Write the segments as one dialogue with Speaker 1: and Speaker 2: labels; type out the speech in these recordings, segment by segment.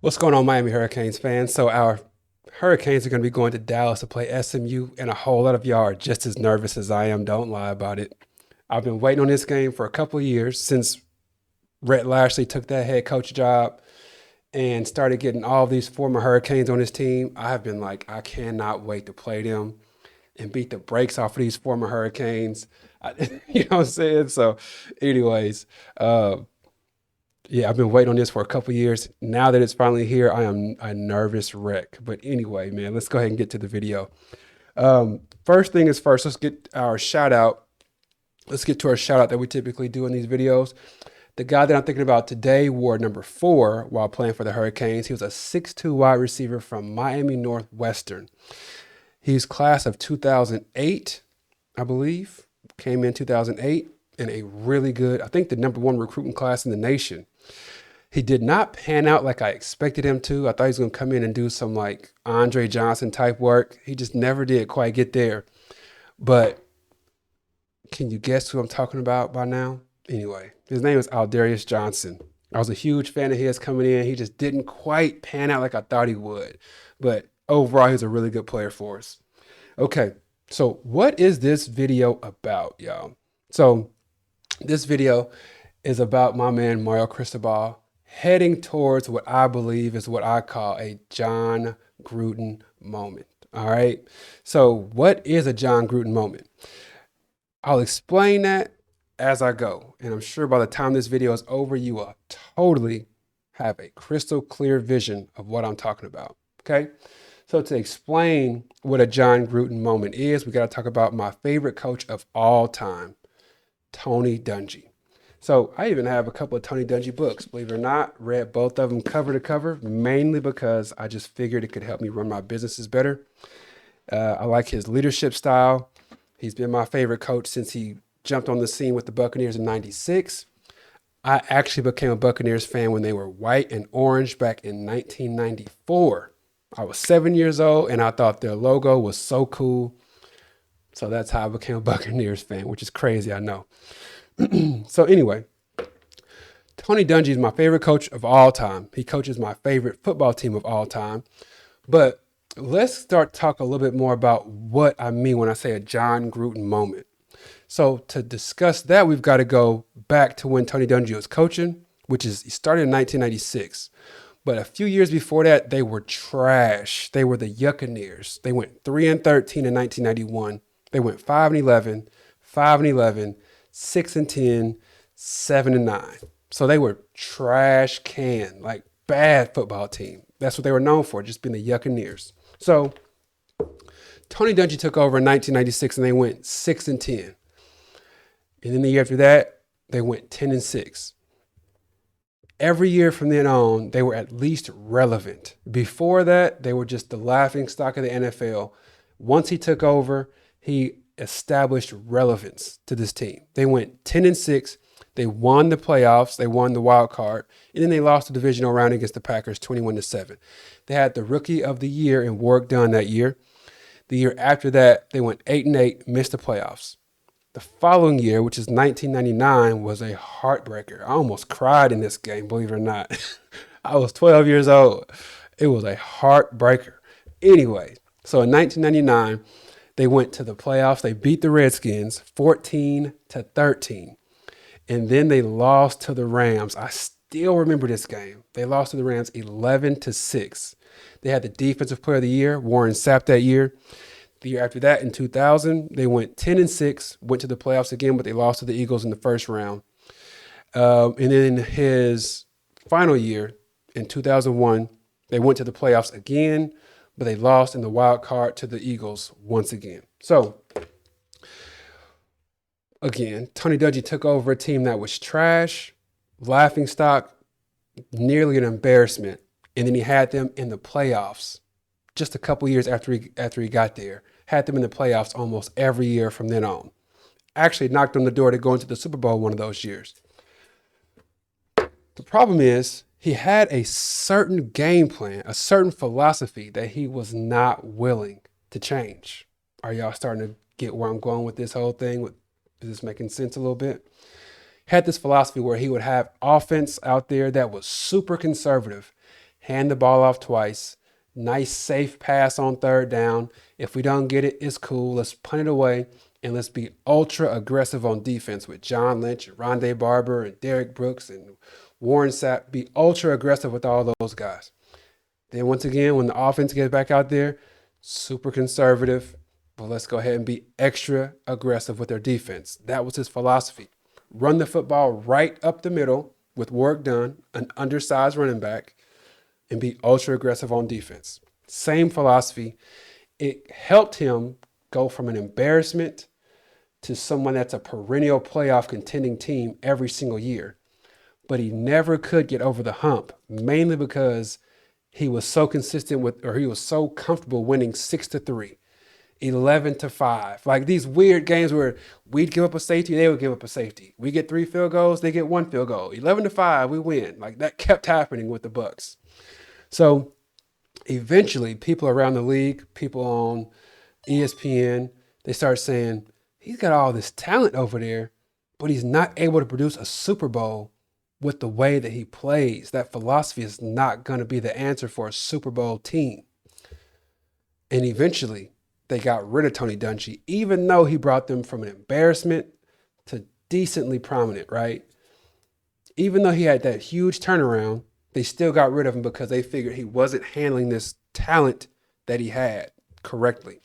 Speaker 1: What's going on, Miami Hurricanes fans? So our Hurricanes are going to be going to Dallas to play SMU, and a whole lot of y'all are just as nervous as I am. Don't lie about it. I've been waiting on this game for a couple of years since Rhett Lashley took that head coach job and started getting all these former Hurricanes on his team. I have been like, I cannot wait to play them and beat the brakes off of these former Hurricanes. You know what I'm saying? So, anyways, uh, yeah, I've been waiting on this for a couple years. Now that it's finally here, I am a nervous wreck. But anyway, man, let's go ahead and get to the video. First thing is first, let's get our shout out. Let's get to our shout out that we typically do in these videos. The guy that I'm thinking about today wore number 4 while playing for the Hurricanes. He was a 6'2" wide receiver from Miami Northwestern. He's class of 2008, I believe. Came in 2008 in a really good, I think the #1 recruiting class in the nation. He did not pan out like I expected him to. I thought he was going to come in and do some like Andre Johnson type work. He just never did quite get there. But can you guess who I'm talking about by now? Anyway, his name is Aldarius Johnson. I was a huge fan of his coming in. He just didn't quite pan out like I thought he would. But overall, he's a really good player for us. Okay, so what is this video about, y'all? So this video is about my man Mario Cristobal heading towards what I believe is what I call a John Gruden moment. All right. So what is a John Gruden moment? I'll explain that as I go. And I'm sure by the time this video is over, you will totally have a crystal clear vision of what I'm talking about. Okay. So to explain what a John Gruden moment is, we got to talk about my favorite coach of all time, Tony Dungy. So I even have a couple of Tony Dungy books, believe it or not. Read both of them cover to cover, mainly because I just figured it could help me run my businesses better. I like his leadership style. He's been my favorite coach since he jumped on the scene with the Buccaneers in '96. I actually became a Buccaneers fan when they were white and orange back in 1994. I was 7 years old and I thought their logo was so cool. So that's how I became a Buccaneers fan, which is crazy, I know. So anyway, Tony Dungy is my favorite coach of all time. He coaches my favorite football team of all time. But let's start talk a little bit more about what I mean when I say a John Gruden moment. So to discuss that, we've got to go back to when Tony Dungy was coaching, which is he started in 1996. But a few years before that, they were trash. They were the Yuccaneers. They went 3-13 in 1991. They went 5-11, 5-11, 6-10, 7-9. So they were trash can, like bad football team. That's what they were known for, just being the Yuccaneers. So Tony Dungy took over in 1996 and they went 6-10. And then the year after that, they went 10-6. Every year from then on, they were at least relevant. Before that, they were just the laughing stock of the NFL. Once he took over, he established relevance to this team. They went 10-6. They won the playoffs. They won the wild card. And then they lost the divisional round against the Packers 21-7. They had the rookie of the year in Warwick Dunn that year. The year after that, they went 8-8, missed the playoffs. The following year, which is 1999, was a heartbreaker. I almost cried in this game, believe it or not. I was 12 years old. It was a heartbreaker. Anyway, so in 1999, they went to the playoffs. They beat the Redskins 14-13. And then they lost to the Rams. I still remember this game. They lost to the Rams 11-6. They had the defensive player of the year, Warren Sapp, that year. The year after that, in 2000, they went 10-6, went to the playoffs again, but they lost to the Eagles in the first round. And then his final year, in 2001, they went to the playoffs again, but they lost in the wild card to the Eagles once again. So, again, Tony Dungy took over a team that was trash, laughingstock, nearly an embarrassment, and then he had them in the playoffs just a couple years after he got there. Had them in the playoffs almost every year from then on. Actually knocked on the door to go into the Super Bowl one of those years. The problem is he had a certain game plan, a certain philosophy that he was not willing to change. Are y'all starting to get where I'm going with this whole thing? Is this making sense a little bit? Had this philosophy where he would have offense out there that was super conservative. hand the ball off twice, nice safe pass on third down. If we don't get it, it's cool. Let's punt it away and let's be ultra aggressive on defense with John Lynch, and Rondé Barber, and Derek Brooks, and Warren Sapp. Be ultra aggressive with all those guys. Then once again, when the offense gets back out there, super conservative, but let's go ahead and be extra aggressive with their defense. That was his philosophy. Run the football right up the middle with Warwick Dunn, an undersized running back, and be ultra aggressive on defense. Same philosophy. It helped him go from an embarrassment to someone that's a perennial playoff contending team every single year. But he never could get over the hump, mainly because he was so consistent with, or he was so comfortable winning 6-3, 11-5. Like these weird games where we'd give up a safety, they would give up a safety. We get 3 field goals, they get 1 field goal. 11-5, we win. Like that kept happening with the Bucs. So eventually, people around the league, people on ESPN, they start saying, he's got all this talent over there, but he's not able to produce a Super Bowl with the way that he plays. That philosophy is not going to be the answer for a Super Bowl team. And eventually, they got rid of Tony Dungy, even though he brought them from an embarrassment to decently prominent, right? Even though he had that huge turnaround, they still got rid of him because they figured he wasn't handling this talent that he had correctly.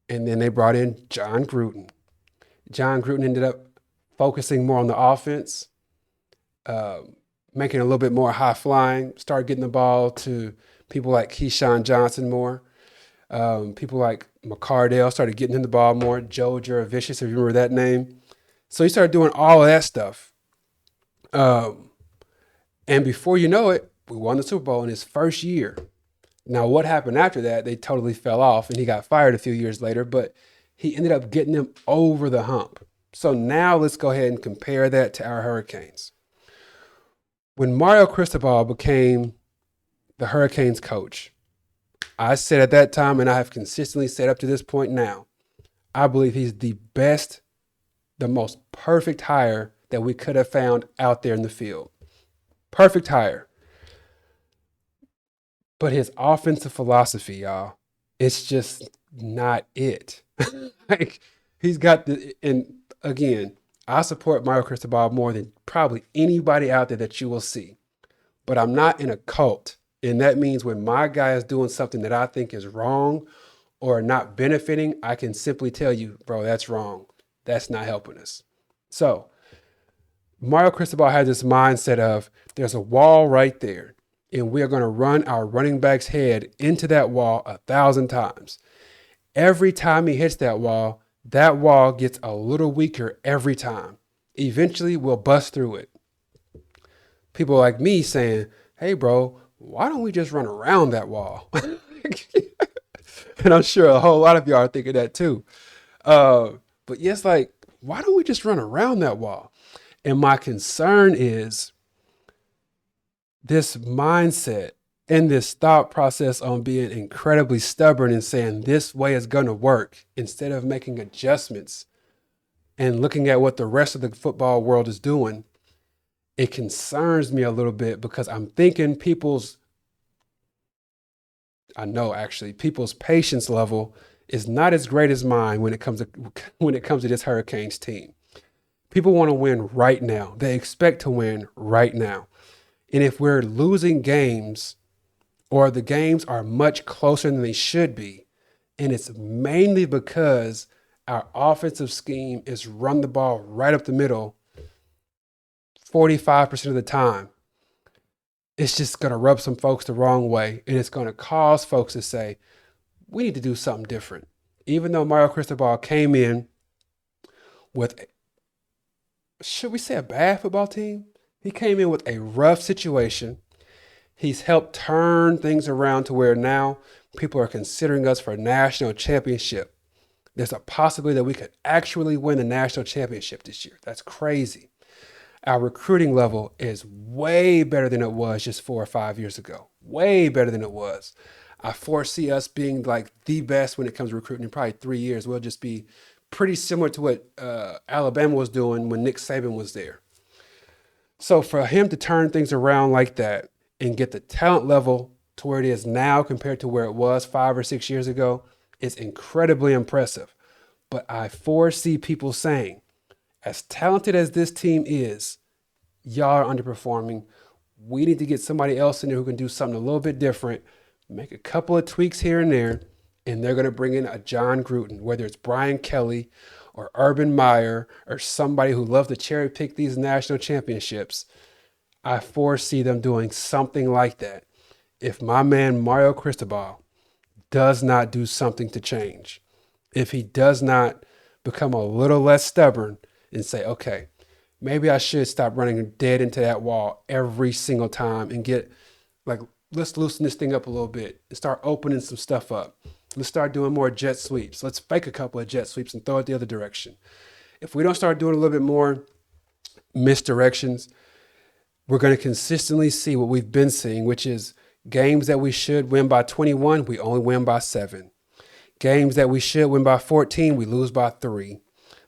Speaker 1: And then they brought in John Gruden. John Gruden ended up focusing more on the offense, making it a little bit more high flying, started getting the ball to people like Keyshawn Johnson more. People like McCardell started getting him the ball more. Joe Juravicious, if you remember that name. So he started doing all of that stuff. And before you know it, we won the Super Bowl in his first year. Now, what happened after that, they totally fell off and he got fired a few years later, but he ended up getting them over the hump. So now let's go ahead and compare that to our Hurricanes. When Mario Cristobal became the Hurricanes coach, I said at that time, and I have consistently said up to this point now, I believe he's the best, the most perfect hire that we could have found out there in the field. Perfect hire. But his offensive philosophy, y'all, it's just not it. Like he's got and again, I support Mario Cristobal more than probably anybody out there that you will see. But I'm not in a cult. And that means when my guy is doing something that I think is wrong or not benefiting, I can simply tell you, bro, that's wrong. That's not helping us. So Mario Cristobal has this mindset of there's a wall right there, and we're going to run our running back's head into that wall 1,000 times. Every time he hits that wall gets a little weaker every time. Eventually, we'll bust through it. People like me saying, hey, bro, why don't we just run around that wall? And I'm sure a whole lot of y'all are thinking that too. But yes, like, why don't we just run around that wall? And my concern is this mindset and this thought process on being incredibly stubborn and saying this way is going to work instead of making adjustments and looking at what the rest of the football world is doing. It concerns me a little bit because I'm thinking people's patience level is not as great as mine when it comes to this Hurricanes team. People want to win right now. They expect to win right now. And if we're losing games or the games are much closer than they should be, and it's mainly because our offensive scheme is run the ball right up the middle 45% of the time, it's just going to rub some folks the wrong way. And it's going to cause folks to say, we need to do something different. Even though Mario Cristobal came in with, should we say, a bad football team? He came in with a rough situation. He's helped turn things around to where now people are considering us for a national championship. There's a possibility that we could actually win the national championship this year. That's crazy. Our recruiting level is way better than it was just 4 or 5 years ago. Way better than it was. I foresee us being like the best when it comes to recruiting in probably 3 years. We'll just be pretty similar to what Alabama was doing when Nick Saban was there. So for him to turn things around like that and get the talent level to where it is now compared to where it was 5 or 6 years ago is incredibly impressive. But I foresee people saying, as talented as this team is, y'all are underperforming. We need to get somebody else in there who can do something a little bit different, make a couple of tweaks here and there, and they're going to bring in a John Gruden, whether it's Brian Kelly or Urban Meyer or somebody who loves to cherry pick these national championships. I foresee them doing something like that if my man Mario Cristobal does not do something to change. If he does not become a little less stubborn and say, okay, maybe I should stop running dead into that wall every single time and get like, let's loosen this thing up a little bit and start opening some stuff up. Let's start doing more jet sweeps. Let's fake a couple of jet sweeps and throw it the other direction. If we don't start doing a little bit more misdirections, we're going to consistently see what we've been seeing, which is games that we should win by 21, we only win by 7. Games that we should win by 14, we lose by 3.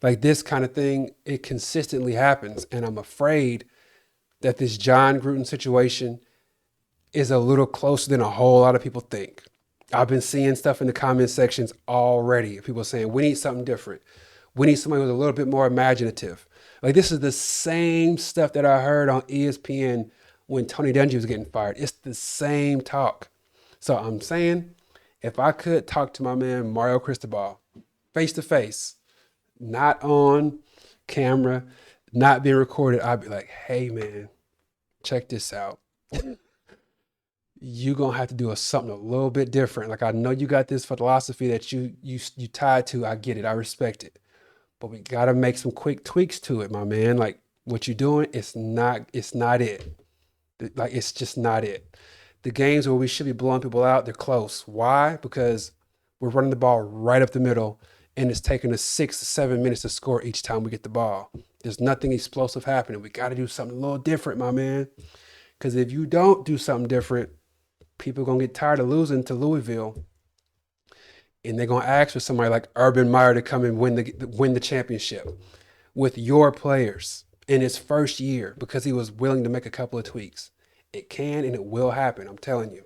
Speaker 1: Like this kind of thing, it consistently happens. And I'm afraid that this John Gruden situation is a little closer than a whole lot of people think. I've been seeing stuff in the comment sections already. People saying, we need something different. We need somebody who's a little bit more imaginative. Like this is the same stuff that I heard on ESPN when Tony Dungy was getting fired. It's the same talk. So I'm saying, if I could talk to my man Mario Cristobal face to face, not on camera, not being recorded, I'd be like, hey man, check this out. You're gonna have to do something a little bit different. Like I know you got this philosophy that you tied to. I get it. I respect it. But we gotta make some quick tweaks to it, my man. Like what you're doing, it's not it. Like it's just not it. The games where we should be blowing people out, they're close. Why? Because we're running the ball right up the middle, and it's taking us 6 to 7 minutes to score each time we get the ball. There's nothing explosive happening. We got to do something a little different, my man. Because if you don't do something different, people are going to get tired of losing to Louisville, and they're going to ask for somebody like Urban Meyer to come and win the championship with your players in his first year because he was willing to make a couple of tweaks. It can and it will happen, I'm telling you.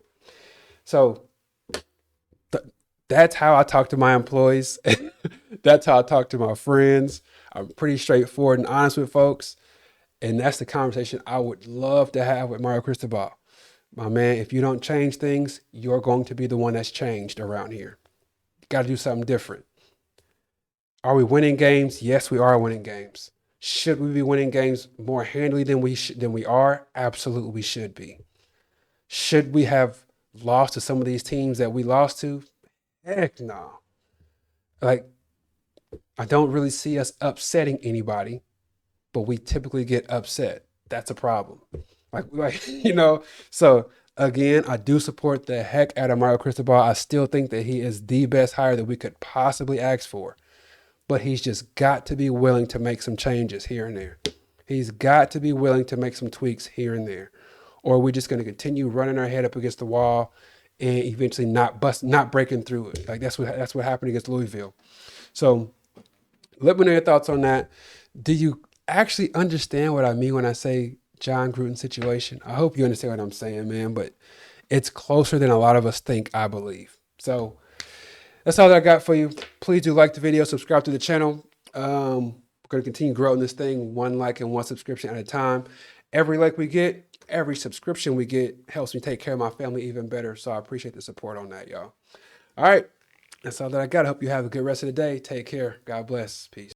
Speaker 1: So that's how I talk to my employees. That's how I talk to my friends. I'm pretty straightforward and honest with folks. And that's the conversation I would love to have with Mario Cristobal. My man, if you don't change things, you're going to be the one that's changed around here. You got to do something different. Are we winning games? Yes, we are winning games. Should we be winning games more handily than we are? Absolutely, we should be. Should we have lost to some of these teams that we lost to? Heck no. Like, I don't really see us upsetting anybody, but we typically get upset. That's a problem. Like So again, I do support the heck out of Mario Cristobal. I still think that he is the best hire that we could possibly ask for. But he's just got to be willing to make some changes here and there. He's got to be willing to make some tweaks here and there. Or we're just going to continue running our head up against the wall and eventually not breaking through it. Like that's what happened against Louisville. So let me know your thoughts on that. Do you actually understand what I mean when I say John Gruden situation? I hope you understand what I'm saying, man, but it's closer than a lot of us think, I believe. So that's all that I got for you. Please do like the video, subscribe to the channel. We're going to continue growing this thing 1 like and 1 subscription at a time. Every like we get, every subscription we get helps me take care of my family even better. So I appreciate the support on that, y'all. All right. That's all that I got. I hope you have a good rest of the day. Take care. God bless. Peace.